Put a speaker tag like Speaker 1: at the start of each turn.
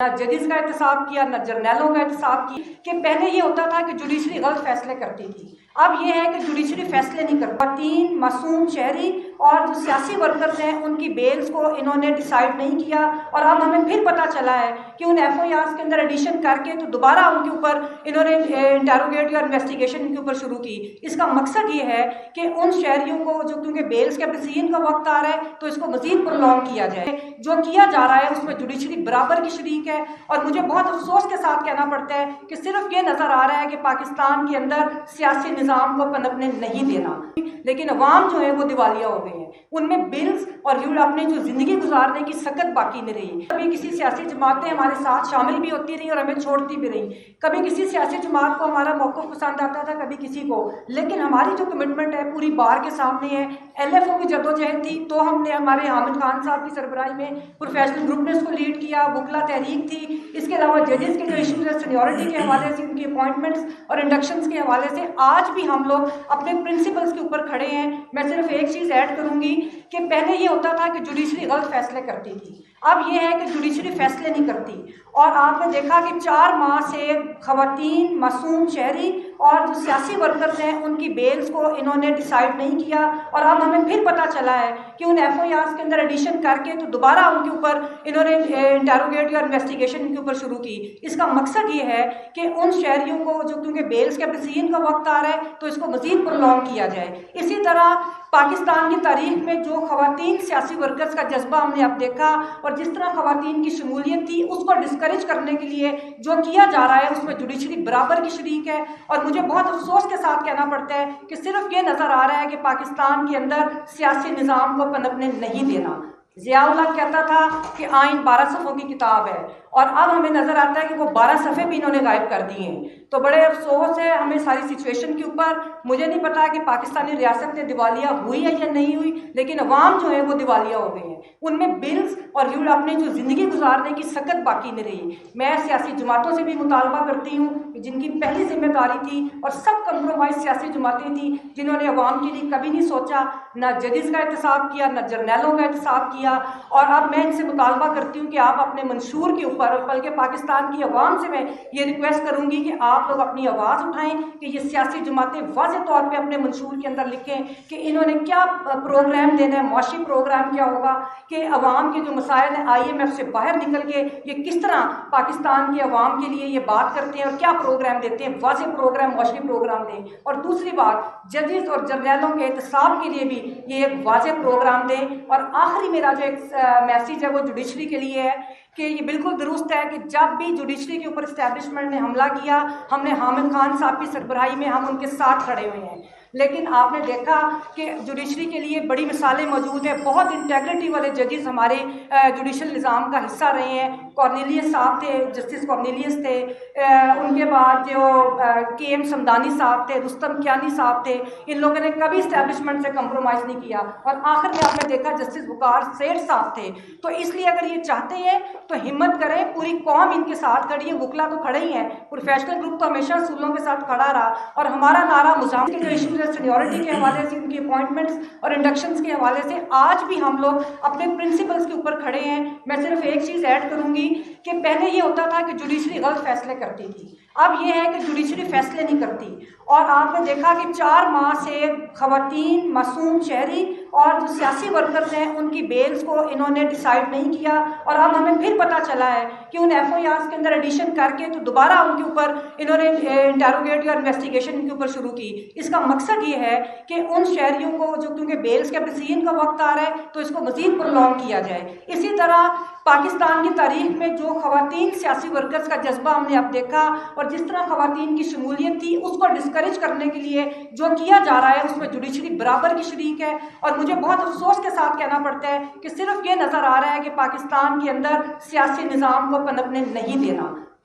Speaker 1: نہ ججز کا احتساب کیا، نہ جرنیلوں کا احتساب کیا کہ پہلے یہ ہوتا تھا کہ جوڈیشری غلط فیصلے کرتی تھی، اب یہ ہے کہ جوڈیشری فیصلے نہیں کرتی۔ خواتین، معصوم شہری اور جو سیاسی ورکرز ہیں ان کی بیلز کو انہوں نے ڈیسائیڈ نہیں کیا، اور اب ہمیں پھر پتہ چلا ہے کہ ان ایف آئی آرز کے اندر ایڈیشن کر کے تو دوبارہ ان کے اوپر انہوں نے انٹیروگیٹ یا انویسٹیگیشن ان کے اوپر شروع کی۔ اس کا مقصد یہ ہے کہ ان شہریوں کو جو کیونکہ بیلز کے ڈسیزن کا وقت آ رہا ہے تو اس کو مزید پرولونگ کیا جائے۔ جو کیا جا رہا ہے اس میں جوڈیشری برابر کی شریک ہے، اور مجھے بہت افسوس کے ساتھ کہنا پڑتا ہے کہ صرف یہ نظر آ رہا ہے کہ پاکستان کے اندر سیاسی نظام کو پنپنے نہیں دینا، لیکن عوام جو ہے وہ دیوالیہ ہو گئے ہیں، ان میں بلز اور اپنے جو زندگی گزارنے کی سکت باقی نہیں رہی۔ کبھی کسی سیاسی جماعتیں ہمارے ساتھ شامل بھی ہوتی رہی اور ہمیں چھوڑتی بھی رہی، کبھی کسی سیاسی جماعت کو ہمارا موقف پسند آتا تھا، کبھی کسی کو، لیکن ہماری جو کمٹمنٹ ہے پوری بار کے سامنے ہے۔ ایل ایف او کی جدوجہد تھی تو ہم نے ہمارے حامد خان صاحب کی سربراہی میں پروفیشنل گروپ نے اس کو لیڈ کیا، وکلا تحریک تھی، اس کے علاوہ ججز کے جو ایشوز ہے سینیورٹی کے حوالے سے، ان کی اپوائنٹمنٹس اور انڈکشنز کے حوالے سے، آج بھی ہم لوگ اپنے پرنسپلز کے اوپر کھڑے ہیں۔ میں صرف ایک چیز ایڈ کروں گی کہ پہلے یہ ہوتا تھا کہ جوڈیشری غلط فیصلے کرتی تھی، اب یہ ہے کہ جوڈیشری فیصلے نہیں کرتی، اور آپ نے دیکھا کہ 4 ماہ سے خواتین، معصوم شہری اور جو سیاسی ورکرز ہیں ان کی بیلز کو انہوں نے ڈیسائیڈ نہیں کیا، اور اب ہمیں پھر پتہ چلا ہے کہ ان ایف آئی آرز کے اندر ایڈیشن کر کے تو دوبارہ ان کے اوپر انہوں نے انٹیروگیٹ یا انویسٹیگیشن ان کے اوپر شروع کی۔ اس کا مقصد یہ ہے کہ ان شہریوں کو جو کیونکہ بیلز کے ڈسیزن کا وقت آ رہا ہے تو اس کو مزید پرولونگ کیا جائے۔ اسی طرح پاکستان کی تاریخ میں جو خواتین سیاسی ورکرز کا جذبہ ہم نے اب دیکھا، اور جس طرح خواتین کی شمولیت تھی، اس کو ڈسکریج کرنے کے لیے جو کیا جا رہا ہے اس میں جوڈیشری برابر کی شریک ہے، اور مجھے بہت افسوس کے ساتھ کہنا پڑتا ہے کہ صرف یہ نظر آ رہا ہے کہ پاکستان کے اندر سیاسی نظام کو پنپنے نہیں دینا۔ ضیاء اللہ کہتا تھا کہ آئین 12 صفحوں کی کتاب ہے، اور اب ہمیں نظر آتا ہے کہ وہ 12 صفحے بھی انہوں نے غائب کر دیے ہیں، تو بڑے افسوس ہے ہمیں ساری سچویشن کے اوپر۔ مجھے نہیں پتا کہ پاکستانی ریاستیں دیوالیہ ہوئی ہے یا نہیں ہوئی، لیکن عوام جو ہے وہ دیوالیہ ہو گئے ہیں، ان میں بلز اور اپنے جو زندگی گزارنے کی سکت باقی نہیں رہی۔ میں سیاسی جماعتوں سے بھی مطالبہ کرتی ہوں کہ جن کی پہلی ذمہ داری تھی، اور سب کمپرومائز سیاسی جماعتیں تھیں جنہوں نے عوام کے لیے کبھی نہیں سوچا، نہ ججز کا احتساب کیا، نہ جرنیلوں کا احتساب کیا، اور اب میں ان سے مطالبہ کرتی ہوں کہ آپ اپنے منشور کے اوپر، اور بلکہ پاکستان کی عوام سے میں یہ ریکویسٹ کروں گی کہ آپ لوگ اپنی آواز اٹھائیں کہ یہ سیاسی جماعتیں واضح طور پہ اپنے منشور کے اندر لکھیں کہ انہوں نے کیا پروگرام دینا ہے، معاشی پروگرام کیا ہوگا، کہ عوام کے جو مسائل ہیں آئی ایم ایف سے باہر نکل کے یہ کس طرح پاکستان کے عوام کے لیے یہ بات کرتے ہیں اور کیا پروگرام دیتے ہیں، واضح پروگرام، معاشی پروگرام دیں۔ اور دوسری بات، ججز اور جرنیلوں کے احتساب کے لیے بھی یہ ایک واضح پروگرام دیں۔ اور آخری میرا جو ایک میسیج ہے وہ جوڈیشری کے لیے ہے کہ یہ بالکل درست ہے کہ جب بھی جوڈیشری کے اوپر اسٹیبلشمنٹ نے حملہ کیا، ہم نے حامد خان صاحب کی سربراہی میں ہم ان کے ساتھ کھڑے ہوئے ہیں، لیکن آپ نے دیکھا کہ جوڈیشری کے لیے بڑی مثالیں موجود ہیں، بہت انٹیگریٹی والے ججز ہمارے جوڈیشل نظام کا حصہ رہے ہیں۔ کارنیلیس صاحب تھے، جسٹس کارنیلیس تھے، ان کے بعد جو کے ایم سمدانی صاحب تھے، رستم کیانی صاحب تھے، ان لوگوں نے کبھی اسٹیبلشمنٹ سے کمپرومائز نہیں کیا، اور آخر میں آپ نے دیکھا جسٹس وقار سیٹھ صاحب تھے۔ تو اس لیے اگر یہ چاہتے ہیں تو ہمت کریں، پوری قوم ان کے ساتھ کھڑی ہے، وکلا تو کھڑے ہی ہیں، پروفیشنل گروپ تو ہمیشہ اصولوں کے ساتھ کھڑا رہا، اور ہمارا نعرہ مزاحمت کے جو ایشوز ہے سینیورٹی کے حوالے سے، ان کی اپوائنٹمنٹس اور انڈکشنز کے حوالے سے، آج بھی ہم لوگ اپنے پرنسپلز کے اوپر کھڑے ہیں۔ میں صرف ایک چیز ایڈ کروں گی کہ پہلے یہ ہوتا تھا کہ جوڈیشری غلط فیصلے کرتی تھی، اب یہ ہے کہ جوڈیشری فیصلے نہیں کرتی، اور آپ نے دیکھا کہ 4 ماہ سے خواتین، معصوم شہری اور جو سیاسی ورکرز ہیں ان کی بیلز کو انہوں نے ڈیسائیڈ نہیں کیا، اور اب ہمیں پھر پتہ چلا ہے کہ ان ایف آئی آرز کے اندر ایڈیشن کر کے تو دوبارہ ان کے اوپر انہوں نے انٹیروگیٹ یا انویسٹیگیشن ان کے اوپر شروع کی۔ اس کا مقصد یہ ہے کہ ان شہریوں کو جو کیونکہ بیلز کے ڈسیزن کا وقت آ رہا ہے تو اس کو مزید پرولونگ کیا جائے۔ اسی طرح پاکستان کی تاریخ میں جو خواتین سیاسی ورکرز کا جذبہ ہم نے اب دیکھا، اور جس طرح خواتین کی شمولیت تھی، اس کو ڈسکریج کرنے کے لیے جو کیا جا رہا ہے اس میں جوڈیشری برابر کی شریک ہے، اور مجھے بہت افسوس کے ساتھ کہنا پڑتا ہے کہ صرف یہ نظر آ رہا ہے کہ پاکستان کے اندر سیاسی نظام کو پنپنے نہیں دینا۔